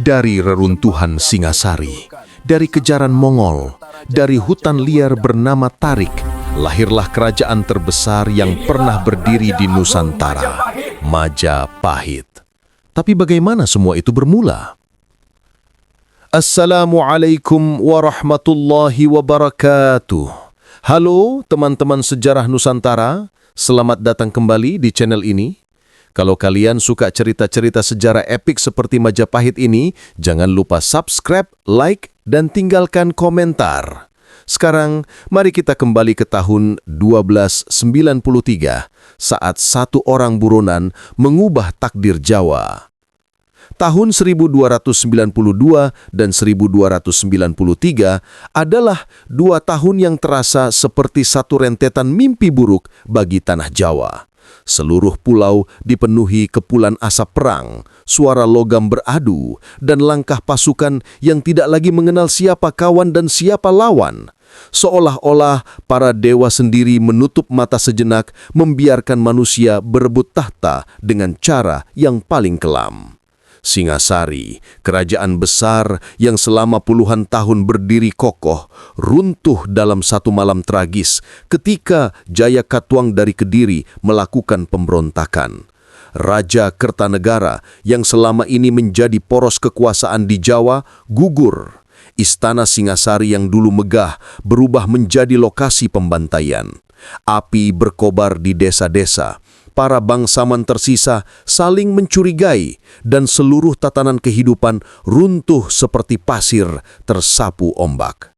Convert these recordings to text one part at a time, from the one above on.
Dari reruntuhan Singasari, dari kejaran Mongol, dari hutan liar bernama Tarik, lahirlah kerajaan terbesar yang pernah berdiri di Nusantara, Majapahit. Tapi bagaimana semua itu bermula? Assalamualaikum warahmatullahi wabarakatuh. Halo teman-teman sejarah Nusantara, selamat datang kembali di channel ini. Kalau kalian suka cerita-cerita sejarah epik seperti Majapahit ini, jangan lupa subscribe, like, dan tinggalkan komentar. Sekarang, mari kita kembali ke tahun 1293, saat satu orang buronan mengubah takdir Jawa. Tahun 1292 dan 1293 adalah dua tahun yang terasa seperti satu rentetan mimpi buruk bagi tanah Jawa. Seluruh pulau dipenuhi kepulan asap perang, suara logam beradu, dan langkah pasukan yang tidak lagi mengenal siapa kawan dan siapa lawan. Seolah-olah para dewa sendiri menutup mata sejenak, membiarkan manusia berebut tahta dengan cara yang paling kelam. Singasari, kerajaan besar yang selama puluhan tahun berdiri kokoh, runtuh dalam satu malam tragis ketika Jayakatwang dari Kediri melakukan pemberontakan. Raja Kertanegara yang selama ini menjadi poros kekuasaan di Jawa gugur. Istana Singasari yang dulu megah berubah menjadi lokasi pembantaian. Api berkobar di desa-desa. Para bangsawan tersisa saling mencurigai dan seluruh tatanan kehidupan runtuh seperti pasir tersapu ombak.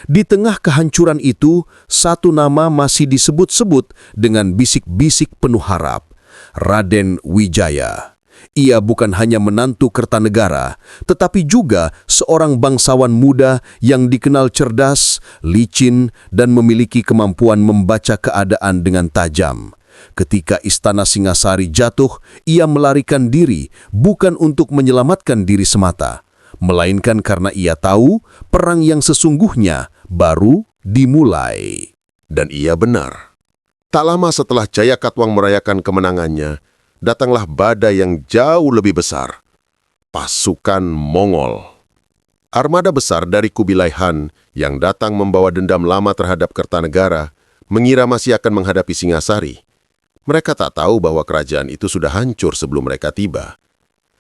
Di tengah kehancuran itu, satu nama masih disebut-sebut dengan bisik-bisik penuh harap, Raden Wijaya. Ia bukan hanya menantu Kertanegara, tetapi juga seorang bangsawan muda yang dikenal cerdas, licin, dan memiliki kemampuan membaca keadaan dengan tajam. Ketika istana Singasari jatuh, ia melarikan diri bukan untuk menyelamatkan diri semata, melainkan karena ia tahu perang yang sesungguhnya baru dimulai. Dan ia benar. Tak lama setelah Jayakatwang merayakan kemenangannya, datanglah badai yang jauh lebih besar. Pasukan Mongol. Armada besar dari Kubilai Han yang datang membawa dendam lama terhadap Kertanegara, mengira masih akan menghadapi Singasari. Mereka tak tahu bahwa kerajaan itu sudah hancur sebelum mereka tiba.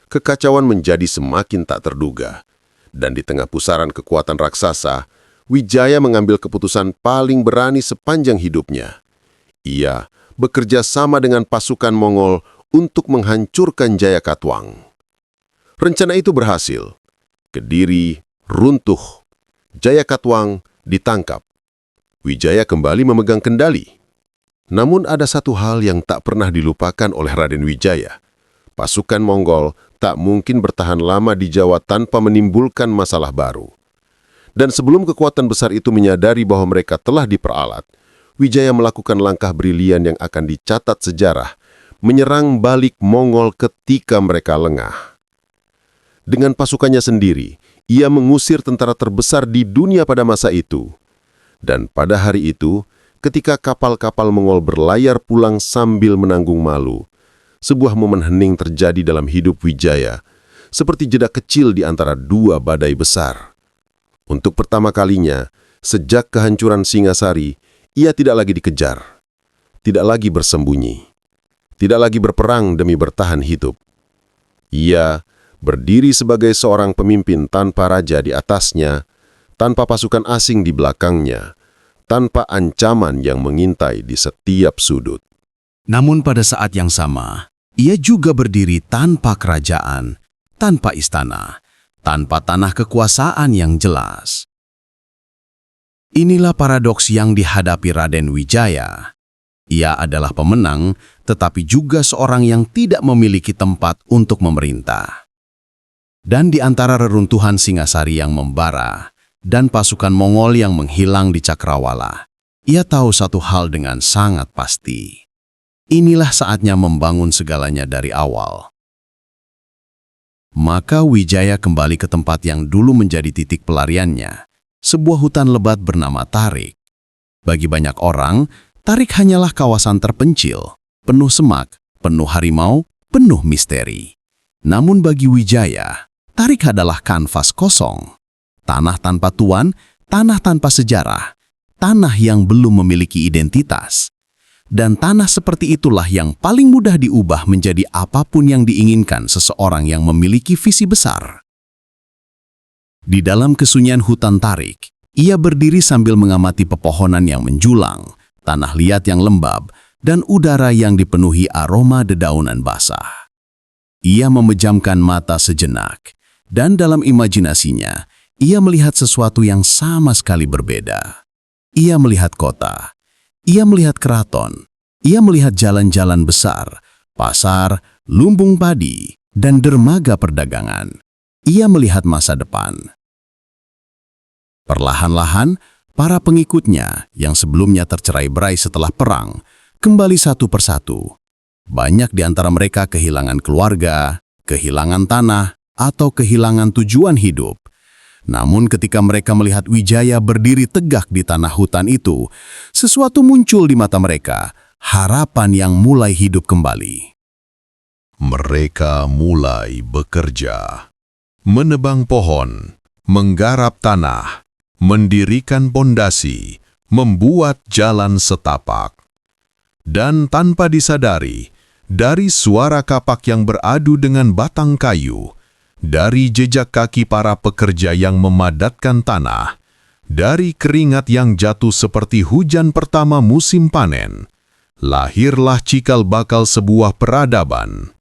Kekacauan menjadi semakin tak terduga. Dan di tengah pusaran kekuatan raksasa, Wijaya mengambil keputusan paling berani sepanjang hidupnya. Ia bekerja sama dengan pasukan Mongol untuk menghancurkan Jayakatwang. Rencana itu berhasil. Kediri runtuh. Jayakatwang ditangkap. Wijaya kembali memegang kendali. Namun ada satu hal yang tak pernah dilupakan oleh Raden Wijaya. Pasukan Mongol tak mungkin bertahan lama di Jawa tanpa menimbulkan masalah baru. Dan sebelum kekuatan besar itu menyadari bahwa mereka telah diperalat, Wijaya melakukan langkah brilian yang akan dicatat sejarah, menyerang balik Mongol ketika mereka lengah. Dengan pasukannya sendiri, ia mengusir tentara terbesar di dunia pada masa itu. Dan pada hari itu, ketika kapal-kapal Mongol berlayar pulang sambil menanggung malu, sebuah momen hening terjadi dalam hidup Wijaya, seperti jeda kecil di antara dua badai besar. Untuk pertama kalinya, sejak kehancuran Singasari, ia tidak lagi dikejar, tidak lagi bersembunyi, tidak lagi berperang demi bertahan hidup. Ia berdiri sebagai seorang pemimpin tanpa raja di atasnya, tanpa pasukan asing di belakangnya, tanpa ancaman yang mengintai di setiap sudut. Namun pada saat yang sama, ia juga berdiri tanpa kerajaan, tanpa istana, tanpa tanah kekuasaan yang jelas. Inilah paradoks yang dihadapi Raden Wijaya. Ia adalah pemenang, tetapi juga seorang yang tidak memiliki tempat untuk memerintah. Dan di antara reruntuhan Singasari yang membara, dan pasukan Mongol yang menghilang di Cakrawala, ia tahu satu hal dengan sangat pasti. Inilah saatnya membangun segalanya dari awal. Maka Wijaya kembali ke tempat yang dulu menjadi titik pelariannya, sebuah hutan lebat bernama Tarik. Bagi banyak orang, Tarik hanyalah kawasan terpencil, penuh semak, penuh harimau, penuh misteri. Namun bagi Wijaya, Tarik adalah kanvas kosong. Tanah tanpa tuan, tanah tanpa sejarah, tanah yang belum memiliki identitas. Dan tanah seperti itulah yang paling mudah diubah menjadi apapun yang diinginkan seseorang yang memiliki visi besar. Di dalam kesunyian hutan Tarik, ia berdiri sambil mengamati pepohonan yang menjulang, tanah liat yang lembab, dan udara yang dipenuhi aroma dedaunan basah. Ia memejamkan mata sejenak, dan dalam imajinasinya, ia melihat sesuatu yang sama sekali berbeda. Ia melihat kota. Ia melihat keraton, ia melihat jalan-jalan besar, pasar, lumbung padi, dan dermaga perdagangan. Ia melihat masa depan. Perlahan-lahan, para pengikutnya yang sebelumnya tercerai-berai setelah perang, kembali satu persatu. Banyak di antara mereka kehilangan keluarga, kehilangan tanah, atau kehilangan tujuan hidup. Namun ketika mereka melihat Wijaya berdiri tegak di tanah hutan itu, sesuatu muncul di mata mereka, harapan yang mulai hidup kembali. Mereka mulai bekerja, menebang pohon, menggarap tanah, mendirikan pondasi, membuat jalan setapak. Dan tanpa disadari, dari suara kapak yang beradu dengan batang kayu, dari jejak kaki para pekerja yang memadatkan tanah, dari keringat yang jatuh seperti hujan pertama musim panen, lahirlah cikal bakal sebuah peradaban.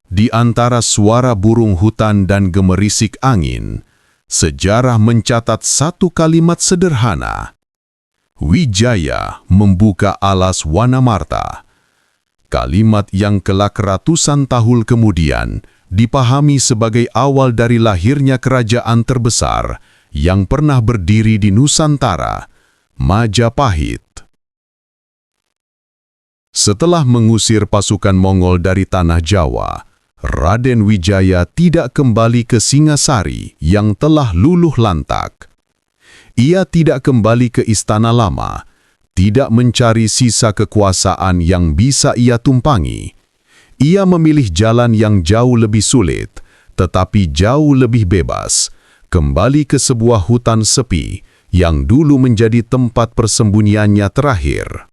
Di antara suara burung hutan dan gemerisik angin, sejarah mencatat satu kalimat sederhana. Wijaya membuka alas Wanamarta. Kalimat yang kelak ratusan tahun kemudian dipahami sebagai awal dari lahirnya kerajaan terbesar yang pernah berdiri di Nusantara, Majapahit. Setelah mengusir pasukan Mongol dari tanah Jawa, Raden Wijaya tidak kembali ke Singasari yang telah luluh lantak. Ia tidak kembali ke istana lama, tidak mencari sisa kekuasaan yang bisa ia tumpangi. Ia memilih jalan yang jauh lebih sulit, tetapi jauh lebih bebas, kembali ke sebuah hutan sepi yang dulu menjadi tempat persembunyiannya terakhir.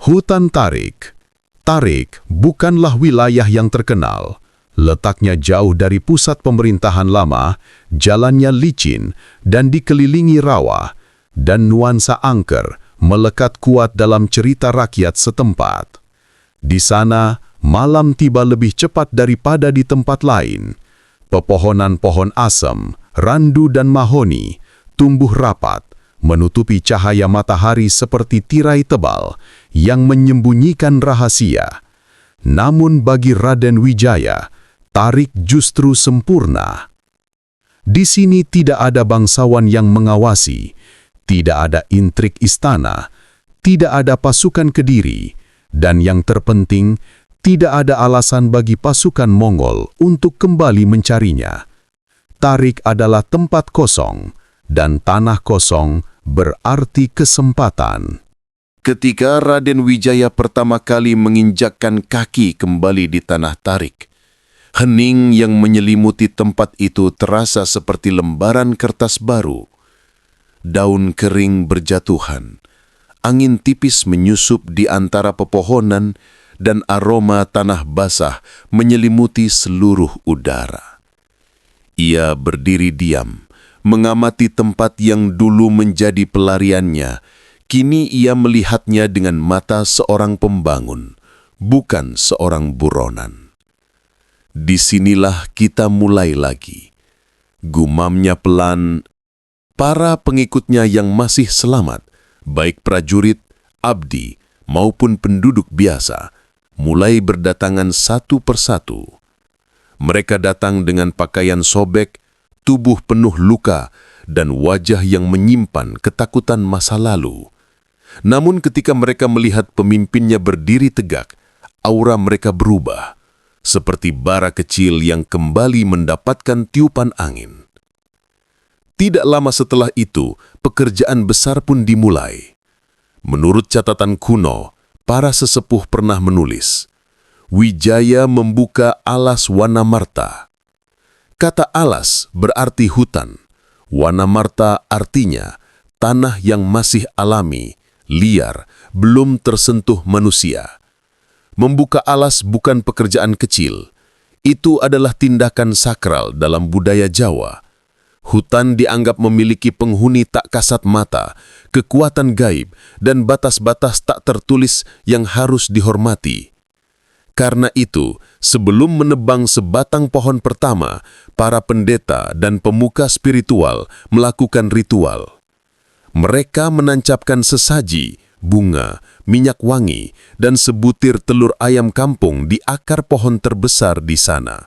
Hutan Tarik. Tarik bukanlah wilayah yang terkenal. Letaknya jauh dari pusat pemerintahan lama, jalannya licin dan dikelilingi rawa, dan nuansa angker melekat kuat dalam cerita rakyat setempat. Di sana, malam tiba lebih cepat daripada di tempat lain. Pepohonan pohon asem, randu dan mahoni tumbuh rapat, menutupi cahaya matahari seperti tirai tebal yang menyembunyikan rahasia. Namun bagi Raden Wijaya, Tarik justru sempurna. Di sini tidak ada bangsawan yang mengawasi, tidak ada intrik istana, tidak ada pasukan Kediri, dan yang terpenting, tidak ada alasan bagi pasukan Mongol untuk kembali mencarinya. Tarik adalah tempat kosong, dan tanah kosong berarti kesempatan. Ketika Raden Wijaya pertama kali menginjakkan kaki kembali di tanah Tarik, hening yang menyelimuti tempat itu terasa seperti lembaran kertas baru. Daun kering berjatuhan, angin tipis menyusup di antara pepohonan, dan aroma tanah basah menyelimuti seluruh udara. Ia berdiri diam, mengamati tempat yang dulu menjadi pelariannya. Kini ia melihatnya dengan mata seorang pembangun, bukan seorang buronan. Disinilah kita mulai lagi. Gumamnya pelan, para pengikutnya yang masih selamat, baik prajurit, abdi, maupun penduduk biasa, mulai berdatangan satu persatu. Mereka datang dengan pakaian sobek, tubuh penuh luka, dan wajah yang menyimpan ketakutan masa lalu. Namun ketika mereka melihat pemimpinnya berdiri tegak, aura mereka berubah, seperti bara kecil yang kembali mendapatkan tiupan angin. Tidak lama setelah itu, pekerjaan besar pun dimulai. Menurut catatan kuno, para sesepuh pernah menulis, Wijaya membuka alas Wanamarta. Kata alas berarti hutan. Wanamarta artinya tanah yang masih alami, liar, belum tersentuh manusia. Membuka alas bukan pekerjaan kecil. Itu adalah tindakan sakral dalam budaya Jawa. Hutan dianggap memiliki penghuni tak kasat mata, kekuatan gaib, dan batas-batas tak tertulis yang harus dihormati. Karena itu, sebelum menebang sebatang pohon pertama, para pendeta dan pemuka spiritual melakukan ritual. Mereka menancapkan sesaji, bunga, minyak wangi, dan sebutir telur ayam kampung di akar pohon terbesar di sana.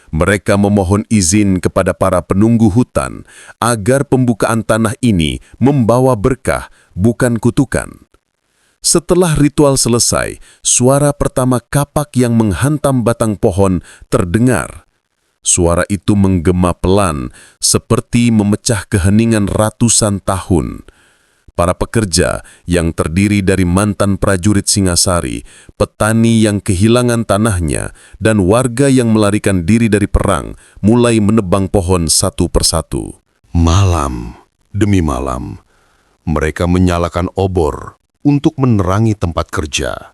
Mereka memohon izin kepada para penunggu hutan agar pembukaan tanah ini membawa berkah, bukan kutukan. Setelah ritual selesai, suara pertama kapak yang menghantam batang pohon terdengar. Suara itu menggema pelan, seperti memecah keheningan ratusan tahun. Para pekerja yang terdiri dari mantan prajurit Singasari, petani yang kehilangan tanahnya, dan warga yang melarikan diri dari perang, mulai menebang pohon satu persatu. Malam demi malam, mereka menyalakan obor untuk menerangi tempat kerja.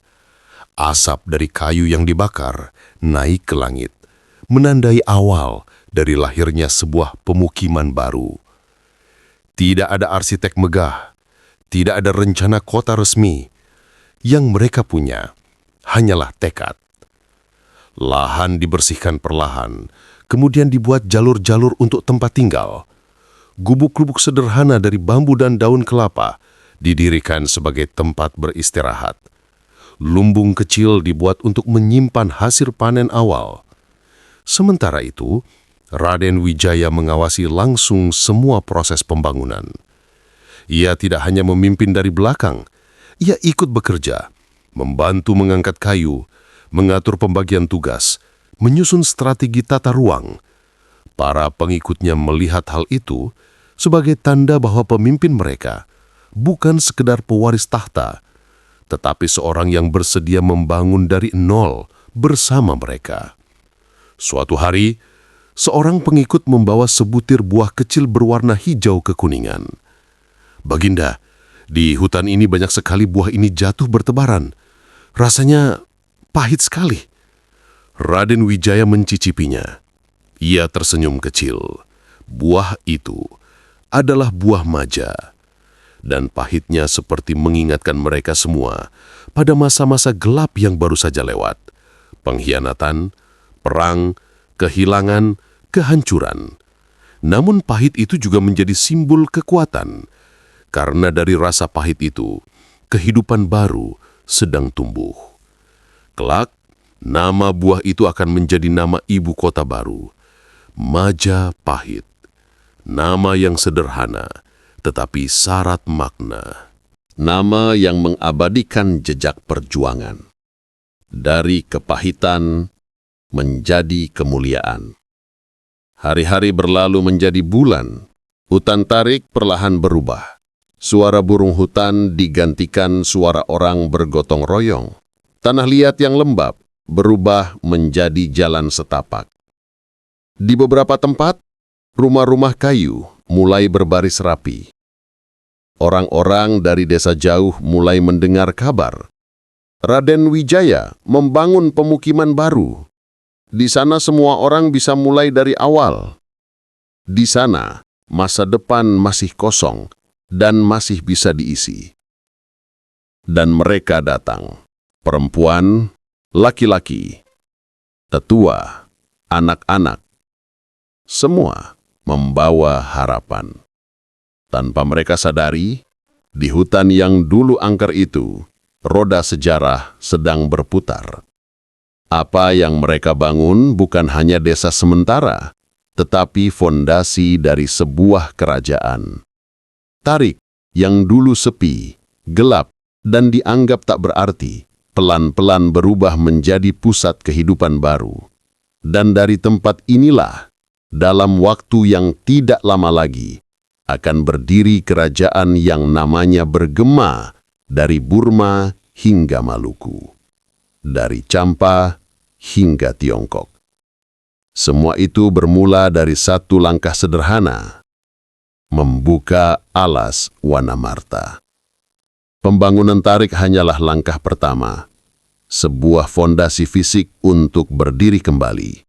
Asap dari kayu yang dibakar naik ke langit, menandai awal dari lahirnya sebuah pemukiman baru. Tidak ada arsitek megah, tidak ada rencana kota resmi. Yang mereka punya hanyalah tekad. Lahan dibersihkan perlahan, kemudian dibuat jalur-jalur untuk tempat tinggal. Gubuk-gubuk sederhana dari bambu dan daun kelapa didirikan sebagai tempat beristirahat. Lumbung kecil dibuat untuk menyimpan hasil panen awal. Sementara itu, Raden Wijaya mengawasi langsung semua proses pembangunan. Ia tidak hanya memimpin dari belakang, ia ikut bekerja, membantu mengangkat kayu, mengatur pembagian tugas, menyusun strategi tata ruang. Para pengikutnya melihat hal itu sebagai tanda bahwa pemimpin mereka bukan sekedar pewaris tahta, tetapi seorang yang bersedia membangun dari nol bersama mereka. Suatu hari, seorang pengikut membawa sebutir buah kecil berwarna hijau kekuningan. "Baginda, di hutan ini banyak sekali buah ini jatuh bertebaran. Rasanya pahit sekali." Raden Wijaya mencicipinya. Ia tersenyum kecil. Buah itu adalah buah maja. Dan pahitnya seperti mengingatkan mereka semua pada masa-masa gelap yang baru saja lewat. Pengkhianatan, perang, kehilangan, kehancuran. Namun pahit itu juga menjadi simbol kekuatan. Karena dari rasa pahit itu, kehidupan baru sedang tumbuh. Kelak, nama buah itu akan menjadi nama ibu kota baru, Majapahit. Nama yang sederhana, tetapi syarat makna. Nama yang mengabadikan jejak perjuangan. Dari kepahitan menjadi kemuliaan. Hari-hari berlalu menjadi bulan. Hutan tarik perlahan berubah. Suara burung hutan digantikan suara orang bergotong royong. Tanah liat yang lembab berubah menjadi jalan setapak. Di beberapa tempat, rumah-rumah kayu mulai berbaris rapi. Orang-orang dari desa jauh mulai mendengar kabar. Raden Wijaya membangun pemukiman baru. Di sana semua orang bisa mulai dari awal. Di sana, masa depan masih kosong dan masih bisa diisi. Dan mereka datang, perempuan, laki-laki, tetua, anak-anak, semua membawa harapan. Tanpa mereka sadari, di hutan yang dulu angker itu, roda sejarah sedang berputar. Apa yang mereka bangun bukan hanya desa sementara, tetapi fondasi dari sebuah kerajaan. Tarik yang dulu sepi, gelap, dan dianggap tak berarti, pelan-pelan berubah menjadi pusat kehidupan baru. Dan dari tempat inilah, dalam waktu yang tidak lama lagi, akan berdiri kerajaan yang namanya bergema dari Burma hingga Maluku, dari Champa hingga Tiongkok. Semua itu bermula dari satu langkah sederhana, membuka alas Wanamarta. Pembangunan Tarik hanyalah langkah pertama, sebuah fondasi fisik untuk berdiri kembali.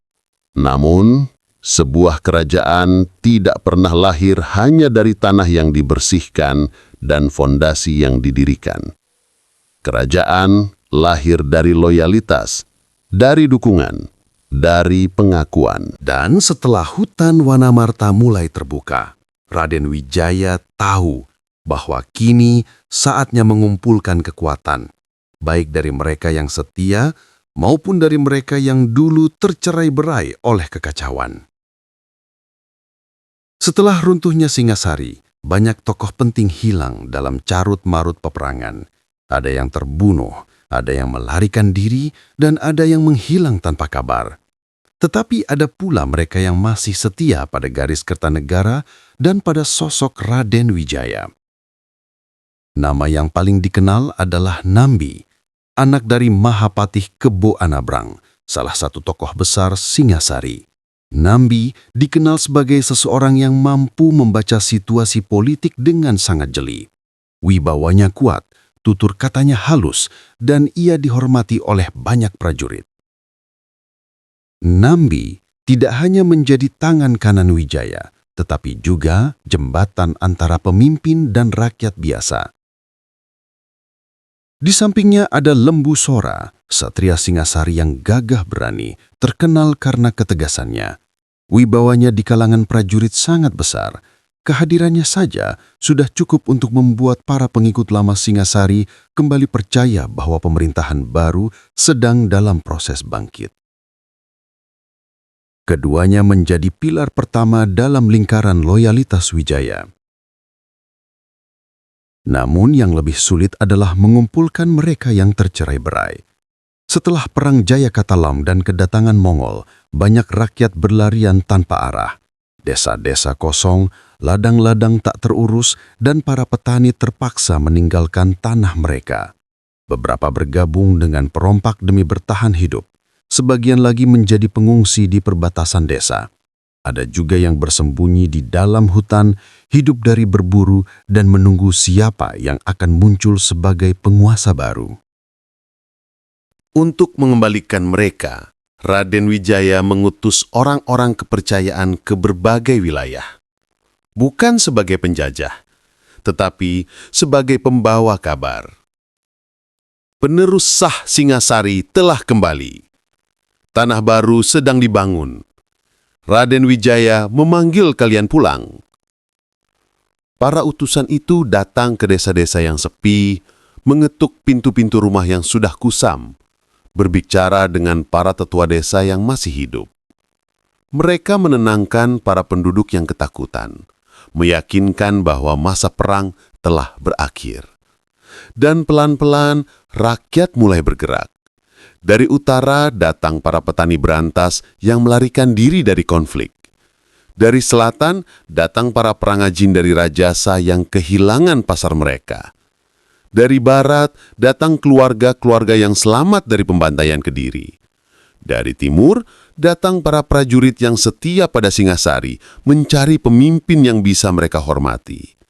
Namun, sebuah kerajaan tidak pernah lahir hanya dari tanah yang dibersihkan dan fondasi yang didirikan. Kerajaan lahir dari loyalitas, dari dukungan, dari pengakuan. Dan setelah hutan Wanamarta mulai terbuka, Raden Wijaya tahu bahwa kini saatnya mengumpulkan kekuatan, baik dari mereka yang setia maupun dari mereka yang dulu tercerai-berai oleh kekacauan. Setelah runtuhnya Singasari, banyak tokoh penting hilang dalam carut-marut peperangan. Ada yang terbunuh, ada yang melarikan diri, dan ada yang menghilang tanpa kabar. Tetapi ada pula mereka yang masih setia pada garis Kertanegara dan pada sosok Raden Wijaya. Nama yang paling dikenal adalah Nambi, anak dari Mahapatih Kebo Anabrang, salah satu tokoh besar Singasari. Nambi dikenal sebagai seseorang yang mampu membaca situasi politik dengan sangat jeli. Wibawanya kuat, tutur katanya halus, dan ia dihormati oleh banyak prajurit. Nambi tidak hanya menjadi tangan kanan Wijaya, tetapi juga jembatan antara pemimpin dan rakyat biasa. Di sampingnya ada Lembu Sora, satria Singasari yang gagah berani, terkenal karena ketegasannya. Wibawanya di kalangan prajurit sangat besar. Kehadirannya saja sudah cukup untuk membuat para pengikut lama Singasari kembali percaya bahwa pemerintahan baru sedang dalam proses bangkit. Keduanya menjadi pilar pertama dalam lingkaran loyalitas Wijaya. Namun yang lebih sulit adalah mengumpulkan mereka yang tercerai-berai. Setelah Perang Jayakatalam dan kedatangan Mongol, banyak rakyat berlarian tanpa arah. Desa-desa kosong, ladang-ladang tak terurus, dan para petani terpaksa meninggalkan tanah mereka. Beberapa bergabung dengan perompak demi bertahan hidup. Sebagian lagi menjadi pengungsi di perbatasan desa. Ada juga yang bersembunyi di dalam hutan, hidup dari berburu dan menunggu siapa yang akan muncul sebagai penguasa baru. Untuk mengembalikan mereka, Raden Wijaya mengutus orang-orang kepercayaan ke berbagai wilayah. Bukan sebagai penjajah, tetapi sebagai pembawa kabar. Penerus sah Singasari telah kembali. Tanah baru sedang dibangun. Raden Wijaya memanggil kalian pulang. Para utusan itu datang ke desa-desa yang sepi, mengetuk pintu-pintu rumah yang sudah kusam, berbicara dengan para tetua desa yang masih hidup. Mereka menenangkan para penduduk yang ketakutan, meyakinkan bahwa masa perang telah berakhir. Dan pelan-pelan rakyat mulai bergerak. Dari utara datang para petani berantas yang melarikan diri dari konflik. Dari selatan datang para perangajin dari Rajasa yang kehilangan pasar mereka. Dari barat datang keluarga-keluarga yang selamat dari pembantaian Kediri. Dari timur datang para prajurit yang setia pada Singasari mencari pemimpin yang bisa mereka hormati.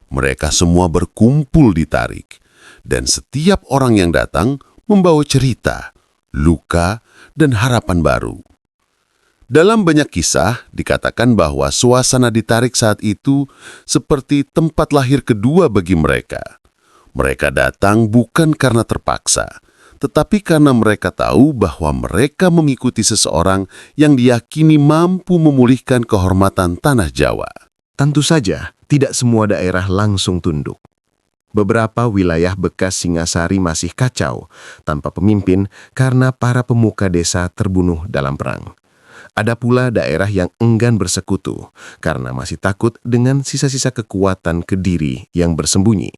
Mereka semua berkumpul di Tarik, dan setiap orang yang datang membawa cerita, luka, dan harapan baru. Dalam banyak kisah, dikatakan bahwa suasana di Tarik saat itu seperti tempat lahir kedua bagi mereka. Mereka datang bukan karena terpaksa, tetapi karena mereka tahu bahwa mereka mengikuti seseorang yang diyakini mampu memulihkan kehormatan tanah Jawa. Tentu saja, tidak semua daerah langsung tunduk. Beberapa wilayah bekas Singasari masih kacau, tanpa pemimpin karena para pemuka desa terbunuh dalam perang. Ada pula daerah yang enggan bersekutu, karena masih takut dengan sisa-sisa kekuatan Kediri yang bersembunyi.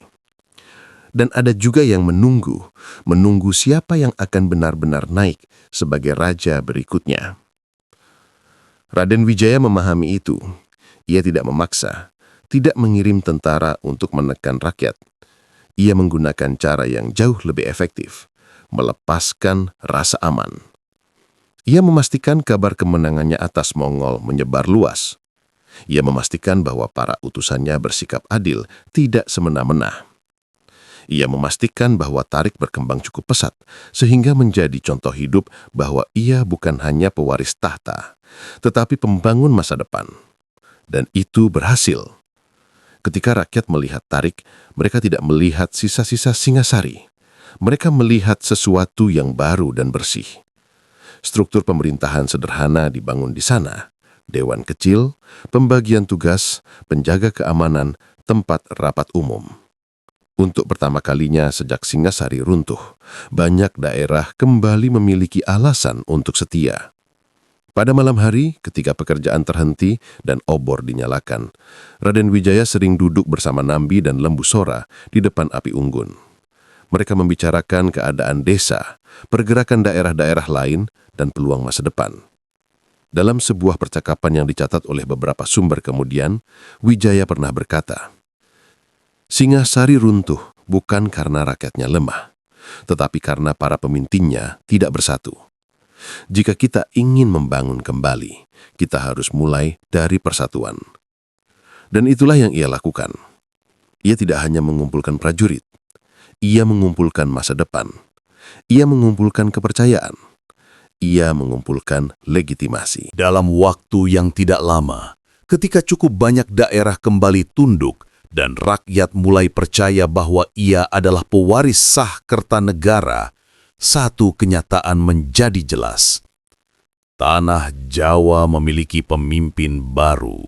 Dan ada juga yang menunggu siapa yang akan benar-benar naik sebagai raja berikutnya. Raden Wijaya memahami itu. Ia tidak memaksa, tidak mengirim tentara untuk menekan rakyat. Ia menggunakan cara yang jauh lebih efektif, melepaskan rasa aman. Ia memastikan kabar kemenangannya atas Mongol menyebar luas. Ia memastikan bahwa para utusannya bersikap adil, tidak semena-mena. Ia memastikan bahwa Tarik berkembang cukup pesat, sehingga menjadi contoh hidup bahwa ia bukan hanya pewaris tahta, tetapi pembangun masa depan. Dan itu berhasil. Ketika rakyat melihat Tarik, mereka tidak melihat sisa-sisa Singasari. Mereka melihat sesuatu yang baru dan bersih. Struktur pemerintahan sederhana dibangun di sana. Dewan kecil, pembagian tugas, penjaga keamanan, tempat rapat umum. Untuk pertama kalinya sejak Singasari runtuh, banyak daerah kembali memiliki alasan untuk setia. Pada malam hari, ketika pekerjaan terhenti dan obor dinyalakan, Raden Wijaya sering duduk bersama Nambi dan Lembu Sora di depan api unggun. Mereka membicarakan keadaan desa, pergerakan daerah-daerah lain, dan peluang masa depan. Dalam sebuah percakapan yang dicatat oleh beberapa sumber kemudian, Wijaya pernah berkata, "Singasari runtuh bukan karena rakyatnya lemah, tetapi karena para pemimpinnya tidak bersatu. Jika kita ingin membangun kembali, kita harus mulai dari persatuan." Dan itulah yang ia lakukan. Ia tidak hanya mengumpulkan prajurit, ia mengumpulkan masa depan, ia mengumpulkan kepercayaan, ia mengumpulkan legitimasi. Dalam waktu yang tidak lama, ketika cukup banyak daerah kembali tunduk dan rakyat mulai percaya bahwa ia adalah pewaris sah Kertanegara, satu kenyataan menjadi jelas. Tanah Jawa memiliki pemimpin baru.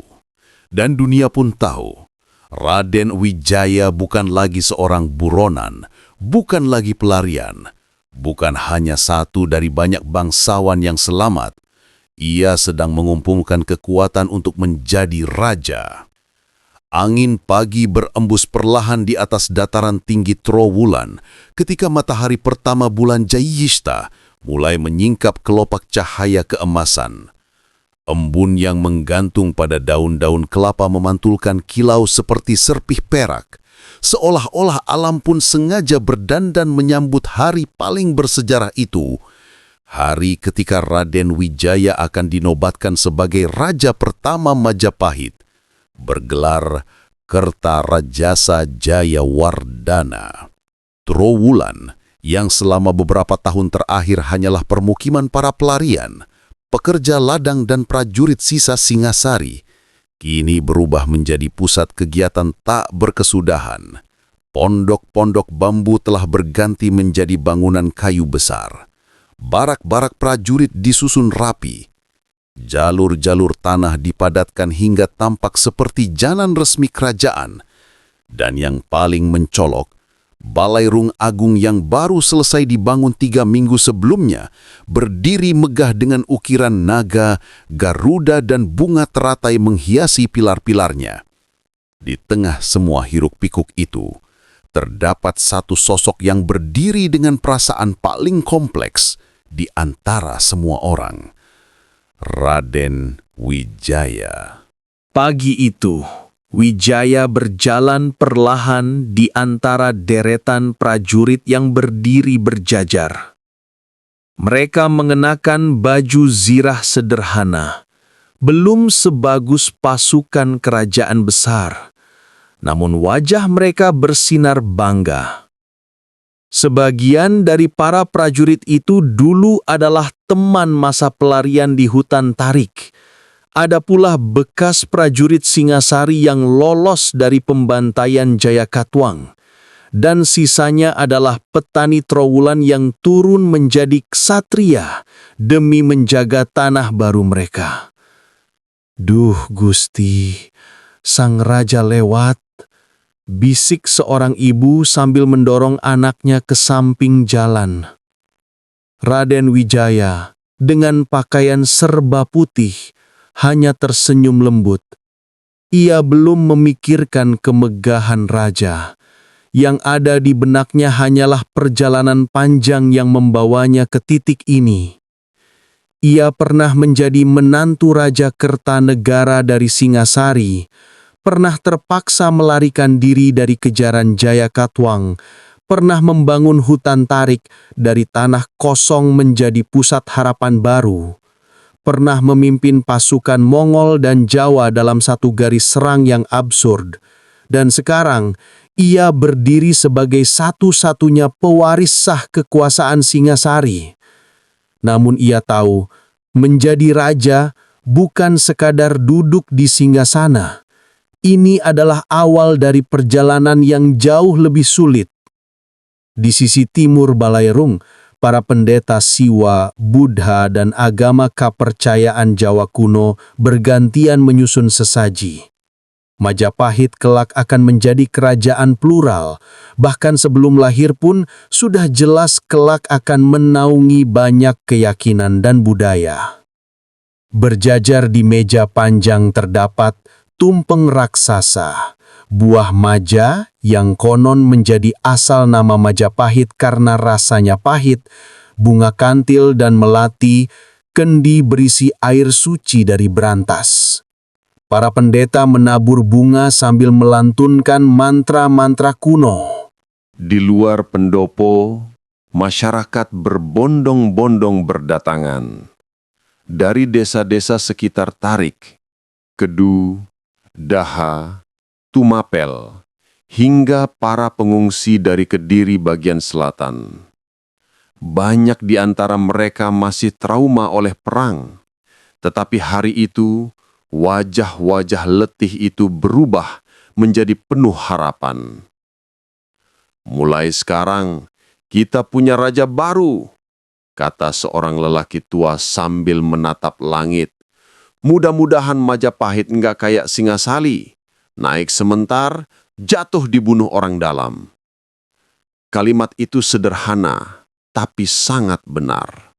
Dan dunia pun tahu, Raden Wijaya bukan lagi seorang buronan, bukan lagi pelarian, bukan hanya satu dari banyak bangsawan yang selamat. Ia sedang mengumpulkan kekuatan untuk menjadi raja. Angin pagi berembus perlahan di atas dataran tinggi Trowulan ketika matahari pertama bulan Jaiyishta mulai menyingkap kelopak cahaya keemasan. Embun yang menggantung pada daun-daun kelapa memantulkan kilau seperti serpih perak. Seolah-olah alam pun sengaja berdandan menyambut hari paling bersejarah itu. Hari ketika Raden Wijaya akan dinobatkan sebagai Raja pertama Majapahit, bergelar Kertarajasa Jayawardana. Trowulan, yang selama beberapa tahun terakhir hanyalah permukiman para pelarian, pekerja ladang dan prajurit sisa Singasari, kini berubah menjadi pusat kegiatan tak berkesudahan. Pondok-pondok bambu telah berganti menjadi bangunan kayu besar. Barak-barak prajurit disusun rapi. Jalur-jalur tanah dipadatkan hingga tampak seperti jalan resmi kerajaan. Dan yang paling mencolok, Balairung Agung yang baru selesai dibangun 3 minggu sebelumnya berdiri megah dengan ukiran naga, garuda dan bunga teratai menghiasi pilar-pilarnya. Di tengah semua hiruk-pikuk itu, terdapat satu sosok yang berdiri dengan perasaan paling kompleks di antara semua orang. Raden Wijaya. Pagi itu, Wijaya berjalan perlahan di antara deretan prajurit yang berdiri berjajar. Mereka mengenakan baju zirah sederhana, belum sebagus pasukan kerajaan besar, namun wajah mereka bersinar bangga. Sebagian dari para prajurit itu dulu adalah teman masa pelarian di hutan Tarik. Ada pula bekas prajurit Singasari yang lolos dari pembantaian Jayakatwang. Dan sisanya adalah petani Trowulan yang turun menjadi ksatria demi menjaga tanah baru mereka. "Duh Gusti, sang raja lewat," bisik seorang ibu sambil mendorong anaknya ke samping jalan. Raden Wijaya dengan pakaian serba putih hanya tersenyum lembut. Ia belum memikirkan kemegahan raja. Yang ada di benaknya hanyalah perjalanan panjang yang membawanya ke titik ini. Ia pernah menjadi menantu Raja Kertanegara dari Singasari, pernah terpaksa melarikan diri dari kejaran Jayakatwang, pernah membangun hutan tarik dari tanah kosong menjadi pusat harapan baru, pernah memimpin pasukan Mongol dan Jawa dalam satu garis serang yang absurd, dan sekarang ia berdiri sebagai satu-satunya pewaris sah kekuasaan Singasari. Namun ia tahu, menjadi raja bukan sekadar duduk di singgasana. Ini adalah awal dari perjalanan yang jauh lebih sulit. Di sisi timur Balairung, para pendeta Siwa, Buddha, dan agama kepercayaan Jawa kuno bergantian menyusun sesaji. Majapahit kelak akan menjadi kerajaan plural, bahkan sebelum lahir pun sudah jelas kelak akan menaungi banyak keyakinan dan budaya. Berjajar di meja panjang terdapat tumpeng raksasa, buah maja yang konon menjadi asal nama Majapahit karena rasanya pahit, bunga kantil dan melati, kendi berisi air suci dari berantas. Para pendeta menabur bunga sambil melantunkan mantra-mantra kuno. Di luar pendopo, masyarakat berbondong-bondong berdatangan. Dari desa-desa sekitar Tarik, Kedu, Daha, Tumapel, hingga para pengungsi dari Kediri bagian selatan. Banyak di antara mereka masih trauma oleh perang, tetapi hari itu, wajah-wajah letih itu berubah menjadi penuh harapan. Mulai sekarang, kita punya raja baru, kata seorang lelaki tua sambil menatap langit. Mudah-mudahan Majapahit nggak kayak Singasali, naik sementar, jatuh dibunuh orang dalam. Kalimat itu sederhana, tapi sangat benar.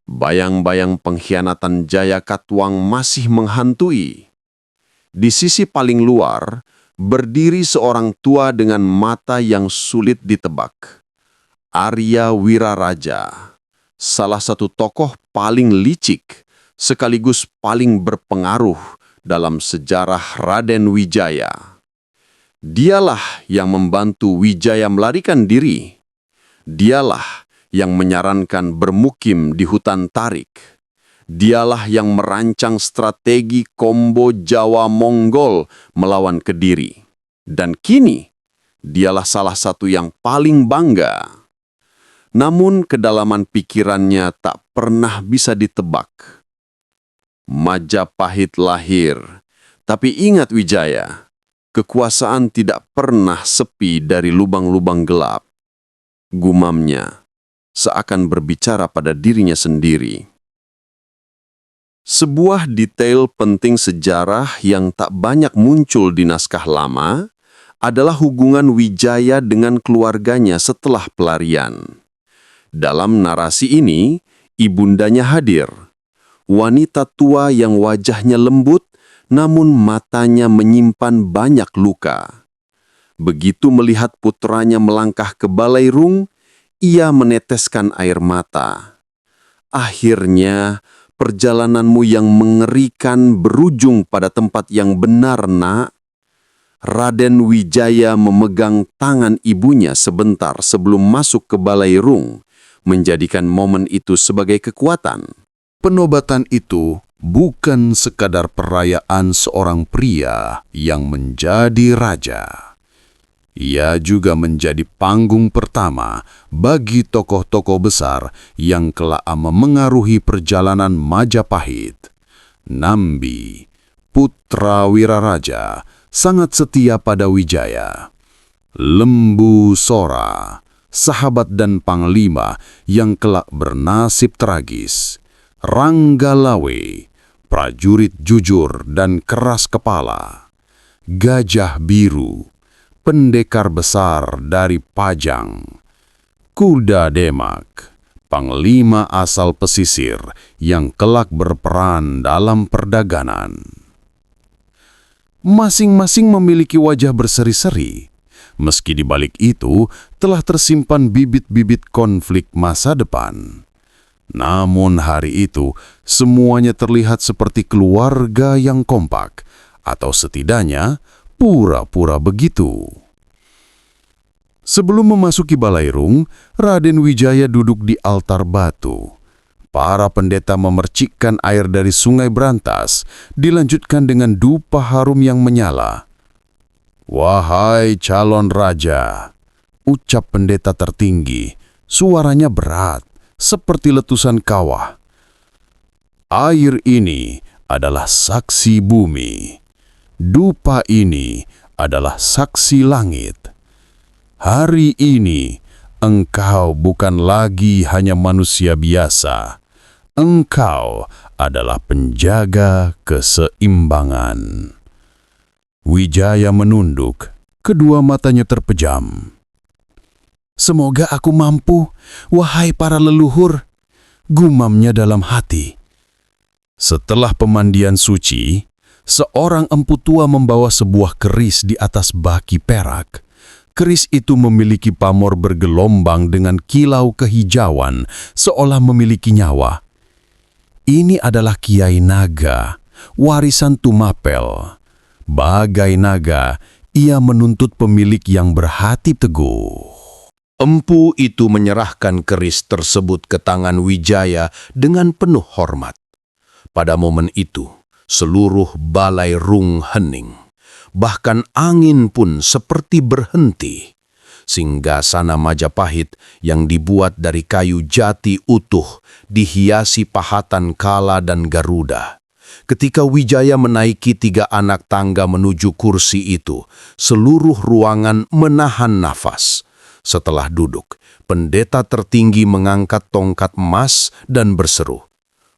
Bayang-bayang pengkhianatan Jaya Katuang masih menghantui. Di sisi paling luar, berdiri seorang tua dengan mata yang sulit ditebak. Arya Wiraraja, salah satu tokoh paling licik, sekaligus paling berpengaruh dalam sejarah Raden Wijaya. Dialah yang membantu Wijaya melarikan diri. Dialah yang menyarankan bermukim di hutan Tarik. Dialah yang merancang strategi kombo Jawa-Mongol melawan Kediri. Dan kini, dialah salah satu yang paling bangga. Namun kedalaman pikirannya tak pernah bisa ditebak. Majapahit lahir, tapi ingat Wijaya, kekuasaan tidak pernah sepi dari lubang-lubang gelap. Gumamnya, seakan berbicara pada dirinya sendiri. Sebuah detail penting sejarah yang tak banyak muncul di naskah lama adalah hubungan Wijaya dengan keluarganya setelah pelarian. Dalam narasi ini, ibundanya hadir. Wanita tua yang wajahnya lembut, namun matanya menyimpan banyak luka. Begitu melihat putranya melangkah ke Balairung, ia meneteskan air mata. Akhirnya, perjalananmu yang mengerikan berujung pada tempat yang benar, nak. Raden Wijaya memegang tangan ibunya sebentar sebelum masuk ke Balairung, menjadikan momen itu sebagai kekuatan. Penobatan itu bukan sekadar perayaan seorang pria yang menjadi raja. Ia juga menjadi panggung pertama bagi tokoh-tokoh besar yang kelak memengaruhi perjalanan Majapahit. Nambi, putra Wiraraja, sangat setia pada Wijaya. Lembu Sora, sahabat dan panglima yang kelak bernasib tragis. Ranggalawe, prajurit jujur dan keras kepala. Gajah Biru, pendekar besar dari Pajang. Kuda Demak, panglima asal pesisir yang kelak berperan dalam perdagangan. Masing-masing memiliki wajah berseri-seri. Meski di balik itu telah tersimpan bibit-bibit konflik masa depan. Namun hari itu semuanya terlihat seperti keluarga yang kompak, atau setidaknya pura-pura begitu. Sebelum memasuki Balairung, Raden Wijaya duduk di altar batu. Para pendeta memercikkan air dari sungai Brantas, dilanjutkan dengan dupa harum yang menyala. "Wahai calon raja," ucap pendeta tertinggi, suaranya berat, seperti letusan kawah. "Air ini adalah saksi bumi. Dupa ini adalah saksi langit. Hari ini, engkau bukan lagi hanya manusia biasa. Engkau adalah penjaga keseimbangan." Wijaya menunduk, kedua matanya terpejam. "Semoga aku mampu, wahai para leluhur," gumamnya dalam hati. Setelah pemandian suci, seorang empu tua membawa sebuah keris di atas baki perak. Keris itu memiliki pamor bergelombang dengan kilau kehijauan, seolah memiliki nyawa. Ini adalah Kiai Naga, warisan Tumapel. Bagai naga, ia menuntut pemilik yang berhati teguh. Empu itu menyerahkan keris tersebut ke tangan Wijaya dengan penuh hormat. Pada momen itu, seluruh Balairung hening. Bahkan angin pun seperti berhenti. Singgasana Majapahit yang dibuat dari kayu jati utuh dihiasi pahatan kala dan garuda. Ketika Wijaya menaiki 3 anak tangga menuju kursi itu, seluruh ruangan menahan nafas. Setelah duduk, pendeta tertinggi mengangkat tongkat emas dan berseru,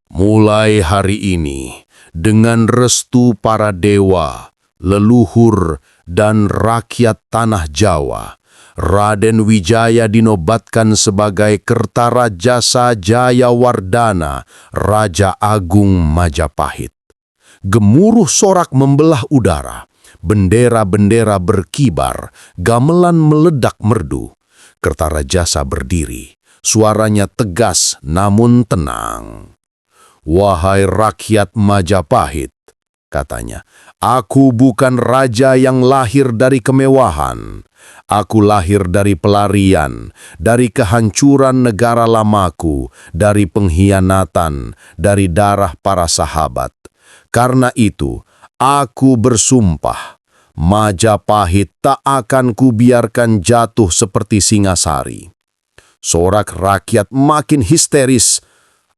"Mulai hari ini, dengan restu para dewa, leluhur, dan rakyat tanah Jawa, Raden Wijaya dinobatkan sebagai Kertarajasa Jayawardana, Raja Agung Majapahit." Gemuruh sorak membelah udara, bendera-bendera berkibar, gamelan meledak merdu. Kertarajasa berdiri, suaranya tegas namun tenang. "Wahai rakyat Majapahit," katanya, "aku bukan raja yang lahir dari kemewahan. Aku lahir dari pelarian, dari kehancuran negara lamaku, dari pengkhianatan, dari darah para sahabat. Karena itu, aku bersumpah, Majapahit tak akan kubiarkan jatuh seperti Singasari." Sorak rakyat makin histeris.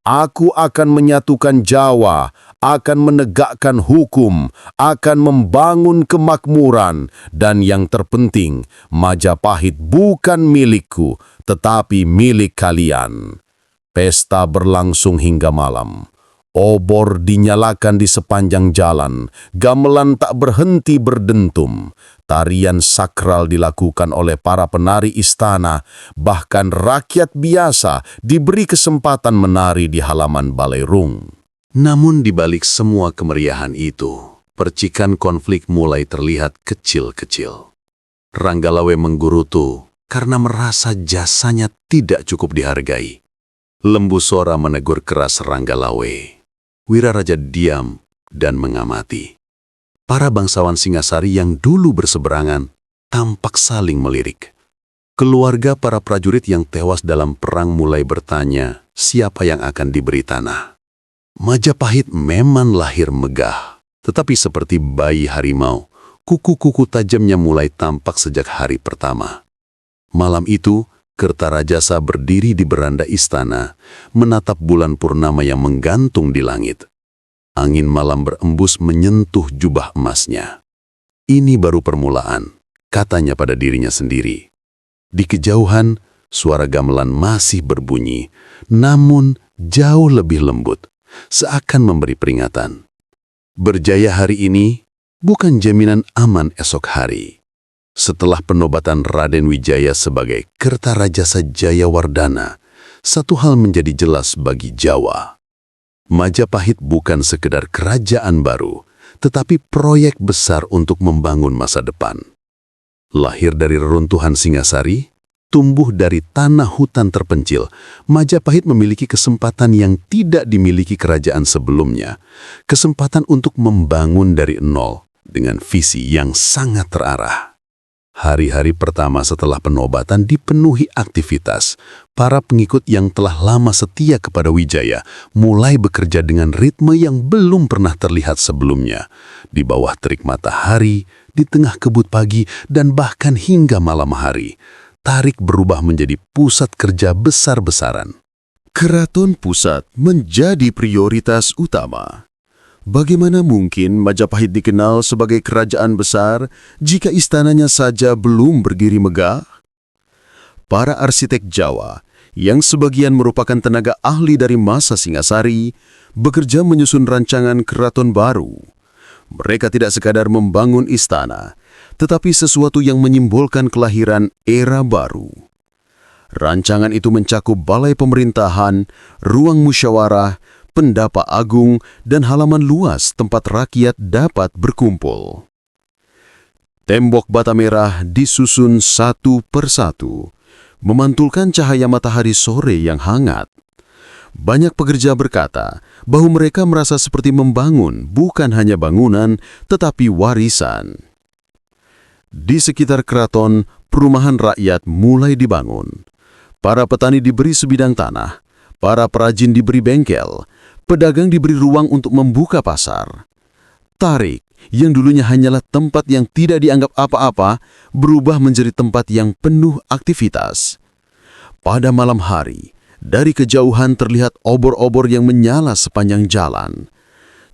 "Aku akan menyatukan Jawa, akan menegakkan hukum, akan membangun kemakmuran, dan yang terpenting, Majapahit bukan milikku, tetapi milik kalian." Pesta berlangsung hingga malam. Obor dinyalakan di sepanjang jalan, gamelan tak berhenti berdentum, tarian sakral dilakukan oleh para penari istana, bahkan rakyat biasa diberi kesempatan menari di halaman Balairung. Namun di balik semua kemeriahan itu, percikan konflik mulai terlihat kecil-kecil. Ranggalawe menggerutu karena merasa jasanya tidak cukup dihargai. Lembu Sora menegur keras Ranggalawe. Wiraraja diam dan mengamati. Para bangsawan Singasari yang dulu berseberangan tampak saling melirik. Keluarga para prajurit yang tewas dalam perang mulai bertanya siapa yang akan diberi tanah. Majapahit memang lahir megah, tetapi seperti bayi harimau, kuku-kuku tajamnya mulai tampak sejak hari pertama. Malam itu, Kertarajasa berdiri di beranda istana, menatap bulan purnama yang menggantung di langit. Angin malam berembus menyentuh jubah emasnya. "Ini baru permulaan," katanya pada dirinya sendiri. Di kejauhan, suara gamelan masih berbunyi, namun jauh lebih lembut, seakan memberi peringatan. Berjaya hari ini bukan jaminan aman esok hari. Setelah penobatan Raden Wijaya sebagai Kertarajasa Jayawardana, satu hal menjadi jelas bagi Jawa. Majapahit bukan sekedar kerajaan baru, tetapi proyek besar untuk membangun masa depan. Lahir dari reruntuhan Singasari, tumbuh dari tanah hutan terpencil, Majapahit memiliki kesempatan yang tidak dimiliki kerajaan sebelumnya, kesempatan untuk membangun dari nol dengan visi yang sangat terarah. Hari-hari pertama setelah penobatan dipenuhi aktivitas. Para pengikut yang telah lama setia kepada Wijaya mulai bekerja dengan ritme yang belum pernah terlihat sebelumnya. Di bawah terik matahari, di tengah kebut pagi, dan bahkan hingga malam hari. Tarik berubah menjadi pusat kerja besar-besaran. Keraton Pusat menjadi prioritas utama. Bagaimana mungkin Majapahit dikenal sebagai kerajaan besar jika istananya saja belum berdiri megah? Para arsitek Jawa, yang sebagian merupakan tenaga ahli dari masa Singasari, bekerja menyusun rancangan keraton baru. Mereka tidak sekadar membangun istana, tetapi sesuatu yang menyimbolkan kelahiran era baru. Rancangan itu mencakup balai pemerintahan, ruang musyawarah, pendapa agung, dan halaman luas tempat rakyat dapat berkumpul. Tembok bata merah disusun satu persatu, memantulkan cahaya matahari sore yang hangat. Banyak pekerja berkata bahwa mereka merasa seperti membangun bukan hanya bangunan, tetapi warisan. Di sekitar keraton, perumahan rakyat mulai dibangun. Para petani diberi sebidang tanah, para perajin diberi bengkel, pedagang diberi ruang untuk membuka pasar. Tarik, yang dulunya hanyalah tempat yang tidak dianggap apa-apa, berubah menjadi tempat yang penuh aktivitas. Pada malam hari, dari kejauhan terlihat obor-obor yang menyala sepanjang jalan.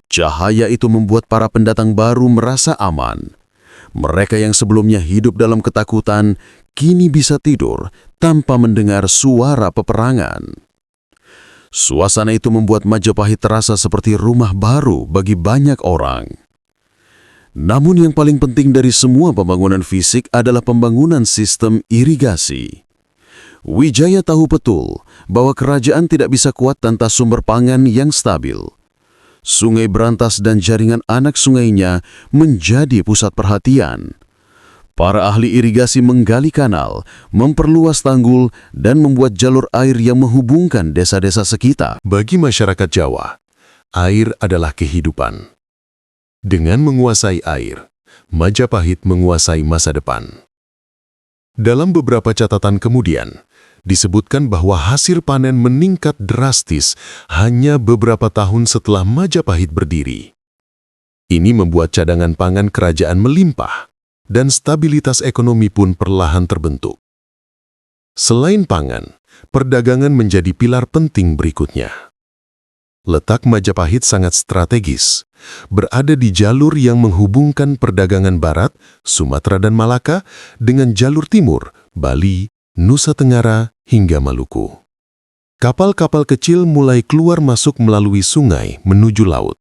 Cahaya itu membuat para pendatang baru merasa aman. Mereka yang sebelumnya hidup dalam ketakutan, kini bisa tidur tanpa mendengar suara peperangan. Suasana itu membuat Majapahit terasa seperti rumah baru bagi banyak orang. Namun yang paling penting dari semua pembangunan fisik adalah pembangunan sistem irigasi. Wijaya tahu betul bahwa kerajaan tidak bisa kuat tanpa sumber pangan yang stabil. Sungai Brantas dan jaringan anak sungainya menjadi pusat perhatian. Para ahli irigasi menggali kanal, memperluas tanggul, dan membuat jalur air yang menghubungkan desa-desa sekitar. Bagi masyarakat Jawa, air adalah kehidupan. Dengan menguasai air, Majapahit menguasai masa depan. Dalam beberapa catatan kemudian, disebutkan bahwa hasil panen meningkat drastis hanya beberapa tahun setelah Majapahit berdiri. Ini membuat cadangan pangan kerajaan melimpah, dan stabilitas ekonomi pun perlahan terbentuk. Selain pangan, perdagangan menjadi pilar penting berikutnya. Letak Majapahit sangat strategis, berada di jalur yang menghubungkan perdagangan barat, Sumatera dan Malaka, dengan jalur timur, Bali, Nusa Tenggara, hingga Maluku. Kapal-kapal kecil mulai keluar masuk melalui sungai menuju laut.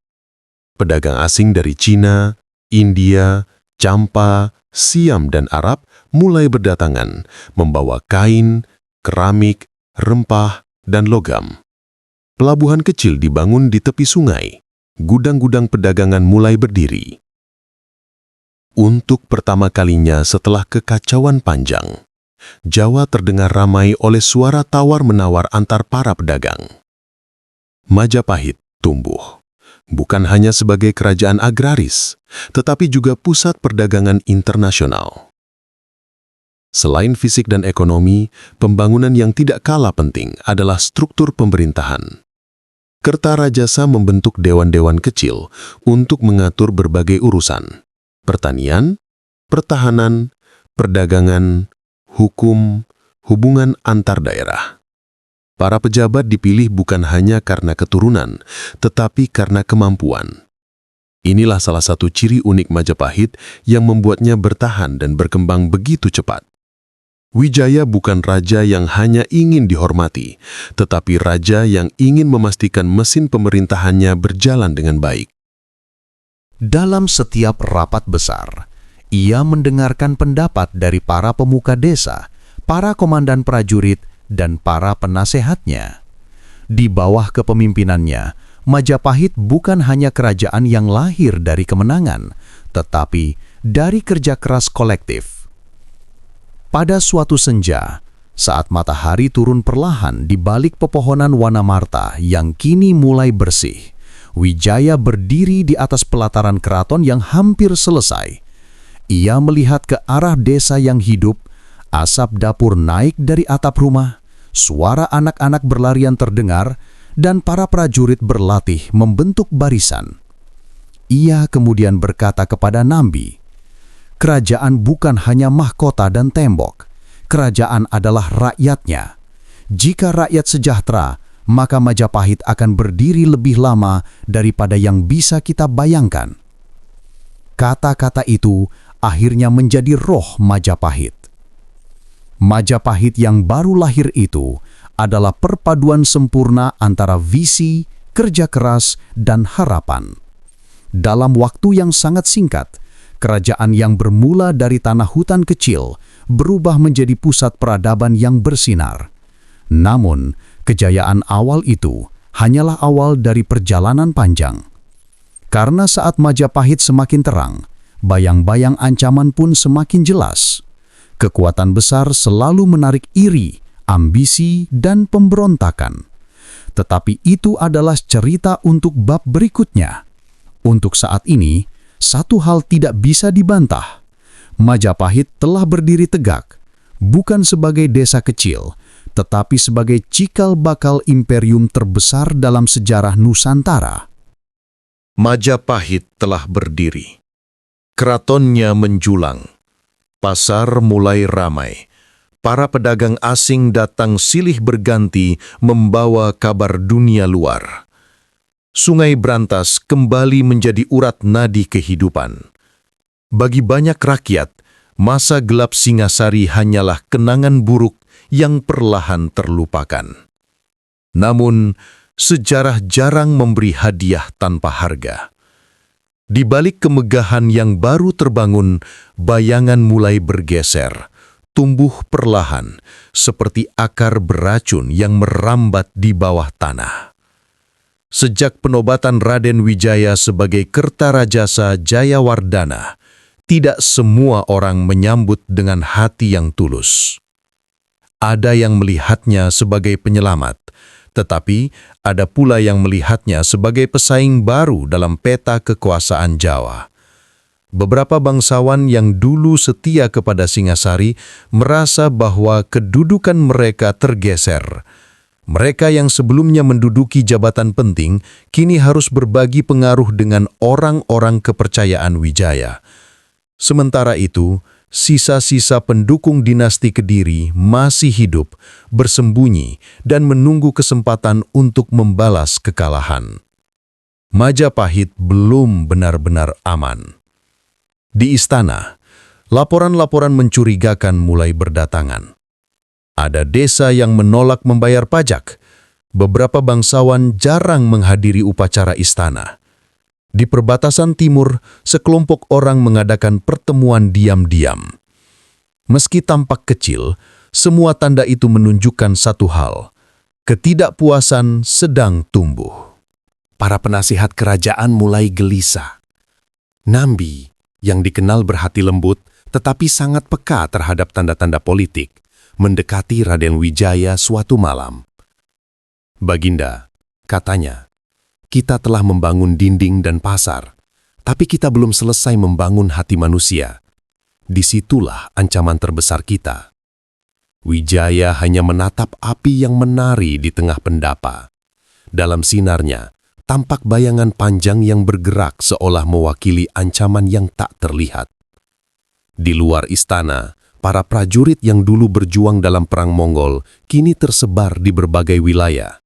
Pedagang asing dari Cina, India, Campa, Siam, dan Arab mulai berdatangan, membawa kain, keramik, rempah, dan logam. Pelabuhan kecil dibangun di tepi sungai. Gudang-gudang perdagangan mulai berdiri. Untuk pertama kalinya setelah kekacauan panjang, Jawa terdengar ramai oleh suara tawar-menawar antar para pedagang. Majapahit tumbuh. Bukan hanya sebagai kerajaan agraris, tetapi juga pusat perdagangan internasional. Selain fisik dan ekonomi, pembangunan yang tidak kalah penting adalah struktur pemerintahan. Kertarajasa membentuk dewan-dewan kecil untuk mengatur berbagai urusan: pertanian, pertahanan, perdagangan, hukum, hubungan antar daerah. Para pejabat dipilih bukan hanya karena keturunan, tetapi karena kemampuan. Inilah salah satu ciri unik Majapahit yang membuatnya bertahan dan berkembang begitu cepat. Wijaya bukan raja yang hanya ingin dihormati, tetapi raja yang ingin memastikan mesin pemerintahannya berjalan dengan baik. Dalam setiap rapat besar, ia mendengarkan pendapat dari para pemuka desa, para komandan prajurit, dan para penasehatnya. Di bawah kepemimpinannya, Majapahit bukan hanya kerajaan yang lahir dari kemenangan, tetapi dari kerja keras kolektif. Pada suatu senja, saat matahari turun perlahan di balik pepohonan Wanamarta yang kini mulai bersih, Wijaya berdiri di atas pelataran keraton yang hampir selesai. Ia melihat ke arah desa yang hidup, asap dapur naik dari atap rumah, suara anak-anak berlarian terdengar, dan para prajurit berlatih membentuk barisan. Ia kemudian berkata kepada Nambi, "Kerajaan bukan hanya mahkota dan tembok. Kerajaan adalah rakyatnya. Jika rakyat sejahtera, maka Majapahit akan berdiri lebih lama daripada yang bisa kita bayangkan." Kata-kata itu akhirnya menjadi roh Majapahit. Majapahit yang baru lahir itu adalah perpaduan sempurna antara visi, kerja keras, dan harapan. Dalam waktu yang sangat singkat, kerajaan yang bermula dari tanah hutan kecil berubah menjadi pusat peradaban yang bersinar. Namun, kejayaan awal itu hanyalah awal dari perjalanan panjang. Karena saat Majapahit semakin terang, bayang-bayang ancaman pun semakin jelas. Kekuatan besar selalu menarik iri, ambisi, dan pemberontakan. Tetapi itu adalah cerita untuk bab berikutnya. Untuk saat ini, satu hal tidak bisa dibantah. Majapahit telah berdiri tegak, bukan sebagai desa kecil, tetapi sebagai cikal bakal imperium terbesar dalam sejarah Nusantara. Majapahit telah berdiri. Keratonnya menjulang. Pasar mulai ramai. Para pedagang asing datang silih berganti membawa kabar dunia luar. Sungai Brantas kembali menjadi urat nadi kehidupan. Bagi banyak rakyat, masa gelap Singasari hanyalah kenangan buruk yang perlahan terlupakan. Namun, sejarah jarang memberi hadiah tanpa harga. Di balik kemegahan yang baru terbangun, bayangan mulai bergeser, tumbuh perlahan, seperti akar beracun yang merambat di bawah tanah. Sejak penobatan Raden Wijaya sebagai Kertarajasa Jayawardana, tidak semua orang menyambut dengan hati yang tulus. Ada yang melihatnya sebagai penyelamat, tetapi ada pula yang melihatnya sebagai pesaing baru dalam peta kekuasaan Jawa. Beberapa bangsawan yang dulu setia kepada Singasari merasa bahwa kedudukan mereka tergeser. Mereka yang sebelumnya menduduki jabatan penting kini harus berbagi pengaruh dengan orang-orang kepercayaan Wijaya. Sementara itu, sisa-sisa pendukung dinasti Kediri masih hidup, bersembunyi, dan menunggu kesempatan untuk membalas kekalahan. Majapahit belum benar-benar aman. Di istana, laporan-laporan mencurigakan mulai berdatangan. Ada desa yang menolak membayar pajak. Beberapa bangsawan jarang menghadiri upacara istana. Di perbatasan timur, sekelompok orang mengadakan pertemuan diam-diam. Meski tampak kecil, semua tanda itu menunjukkan satu hal: ketidakpuasan sedang tumbuh. Para penasihat kerajaan mulai gelisah. Nambi, yang dikenal berhati lembut tetapi sangat peka terhadap tanda-tanda politik, mendekati Raden Wijaya suatu malam. "Baginda," katanya, "kita telah membangun dinding dan pasar, tapi kita belum selesai membangun hati manusia. Disitulah ancaman terbesar kita." Wijaya hanya menatap api yang menari di tengah pendapa. Dalam sinarnya, tampak bayangan panjang yang bergerak seolah mewakili ancaman yang tak terlihat. Di luar istana, para prajurit yang dulu berjuang dalam perang Mongol kini tersebar di berbagai wilayah.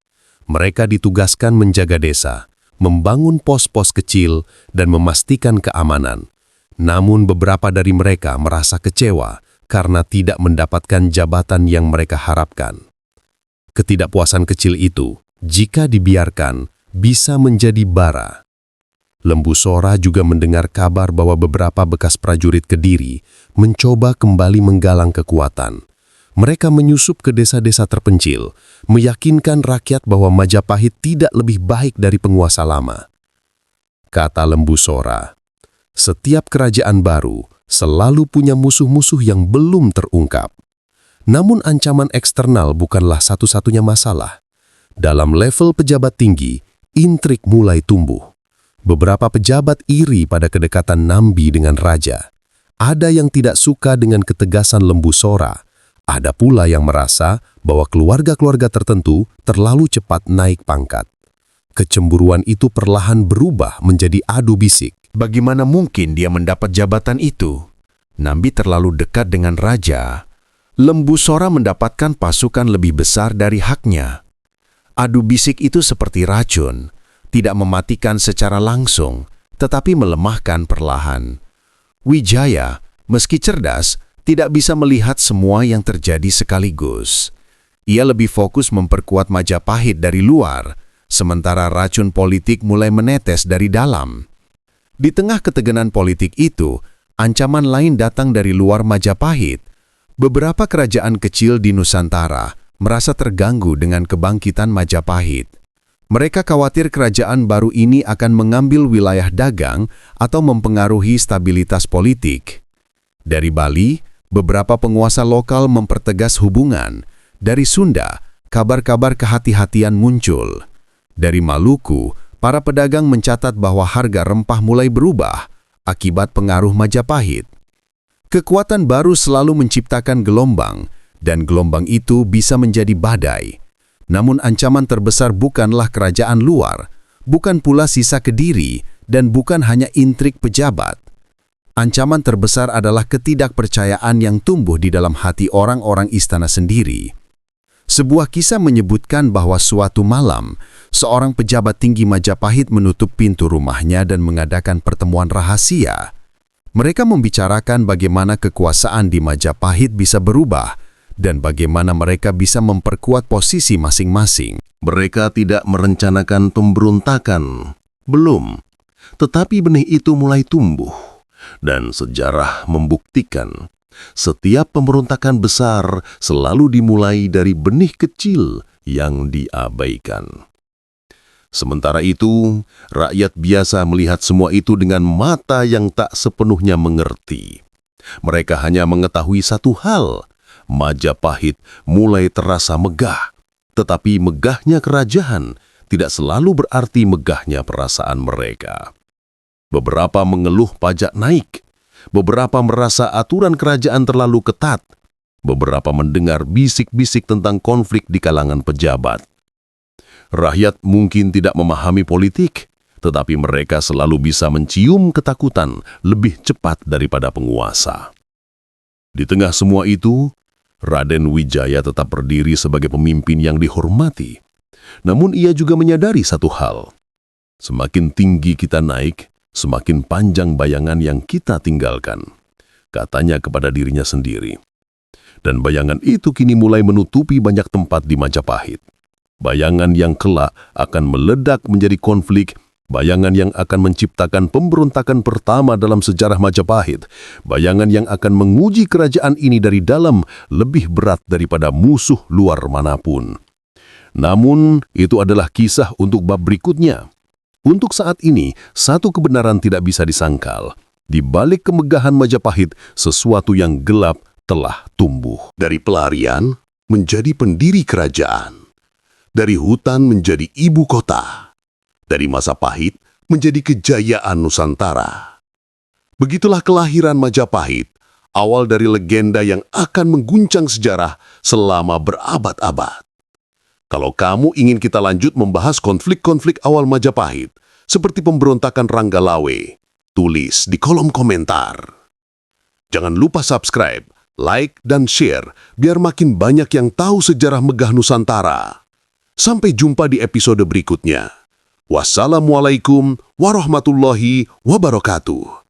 Mereka ditugaskan menjaga desa, membangun pos-pos kecil, dan memastikan keamanan. Namun beberapa dari mereka merasa kecewa karena tidak mendapatkan jabatan yang mereka harapkan. Ketidakpuasan kecil itu, jika dibiarkan, bisa menjadi bara. Lembu Sora juga mendengar kabar bahwa beberapa bekas prajurit Kediri mencoba kembali menggalang kekuatan. Mereka menyusup ke desa-desa terpencil, meyakinkan rakyat bahwa Majapahit tidak lebih baik dari penguasa lama. Kata Lembu Sora, "Setiap kerajaan baru selalu punya musuh-musuh yang belum terungkap. Namun ancaman eksternal bukanlah satu-satunya masalah. Dalam level pejabat tinggi, intrik mulai tumbuh. Beberapa pejabat iri pada kedekatan Nambi dengan raja. Ada yang tidak suka dengan ketegasan Lembu Sora. Ada pula yang merasa bahwa keluarga-keluarga tertentu terlalu cepat naik pangkat. Kecemburuan itu perlahan berubah menjadi adu bisik. Bagaimana mungkin dia mendapat jabatan itu? Nambi terlalu dekat dengan raja. Lembu Sora mendapatkan pasukan lebih besar dari haknya. Adu bisik itu seperti racun, tidak mematikan secara langsung, tetapi melemahkan perlahan. Wijaya, meski cerdas, tidak bisa melihat semua yang terjadi sekaligus. Ia lebih fokus memperkuat Majapahit dari luar, sementara racun politik mulai menetes dari dalam. Di tengah ketegangan politik itu, ancaman lain datang dari luar Majapahit. Beberapa kerajaan kecil di Nusantara merasa terganggu dengan kebangkitan Majapahit. Mereka khawatir kerajaan baru ini akan mengambil wilayah dagang atau mempengaruhi stabilitas politik. Dari Bali, beberapa penguasa lokal mempertegas hubungan. Dari Sunda, kabar-kabar kehati-hatian muncul. Dari Maluku, para pedagang mencatat bahwa harga rempah mulai berubah akibat pengaruh Majapahit. Kekuatan baru selalu menciptakan gelombang, dan gelombang itu bisa menjadi badai. Namun ancaman terbesar bukanlah kerajaan luar, bukan pula sisa Kediri, dan bukan hanya intrik pejabat. Ancaman terbesar adalah ketidakpercayaan yang tumbuh di dalam hati orang-orang istana sendiri. Sebuah kisah menyebutkan bahwa suatu malam, seorang pejabat tinggi Majapahit menutup pintu rumahnya dan mengadakan pertemuan rahasia. Mereka membicarakan bagaimana kekuasaan di Majapahit bisa berubah dan bagaimana mereka bisa memperkuat posisi masing-masing. Mereka tidak merencanakan pemberontakan, belum. Tetapi benih itu mulai tumbuh, dan sejarah membuktikan setiap pemberontakan besar selalu dimulai dari benih kecil yang diabaikan. Sementara itu, rakyat biasa melihat semua itu dengan mata yang tak sepenuhnya mengerti. Mereka hanya mengetahui satu hal, Majapahit mulai terasa megah. Tetapi megahnya kerajaan tidak selalu berarti megahnya perasaan mereka. Beberapa mengeluh pajak naik, beberapa merasa aturan kerajaan terlalu ketat, beberapa mendengar bisik-bisik tentang konflik di kalangan pejabat. Rakyat mungkin tidak memahami politik, tetapi mereka selalu bisa mencium ketakutan lebih cepat daripada penguasa. Di tengah semua itu, Raden Wijaya tetap berdiri sebagai pemimpin yang dihormati. Namun ia juga menyadari satu hal. Semakin tinggi kita naik, semakin panjang bayangan yang kita tinggalkan, katanya kepada dirinya sendiri. Dan bayangan itu kini mulai menutupi banyak tempat di Majapahit. Bayangan yang kelak akan meledak menjadi konflik, bayangan yang akan menciptakan pemberontakan pertama dalam sejarah Majapahit, bayangan yang akan menguji kerajaan ini dari dalam lebih berat daripada musuh luar manapun. Namun, itu adalah kisah untuk bab berikutnya. Untuk saat ini, satu kebenaran tidak bisa disangkal. Di balik kemegahan Majapahit, sesuatu yang gelap telah tumbuh. Dari pelarian menjadi pendiri kerajaan. Dari hutan menjadi ibu kota. Dari masa pahit menjadi kejayaan Nusantara. Begitulah kelahiran Majapahit, awal dari legenda yang akan mengguncang sejarah selama berabad-abad. Kalau kamu ingin kita lanjut membahas konflik-konflik awal Majapahit, seperti pemberontakan Ranggalawe, tulis di kolom komentar. Jangan lupa subscribe, like, dan share, biar makin banyak yang tahu sejarah megah Nusantara. Sampai jumpa di episode berikutnya. Wassalamualaikum warahmatullahi wabarakatuh.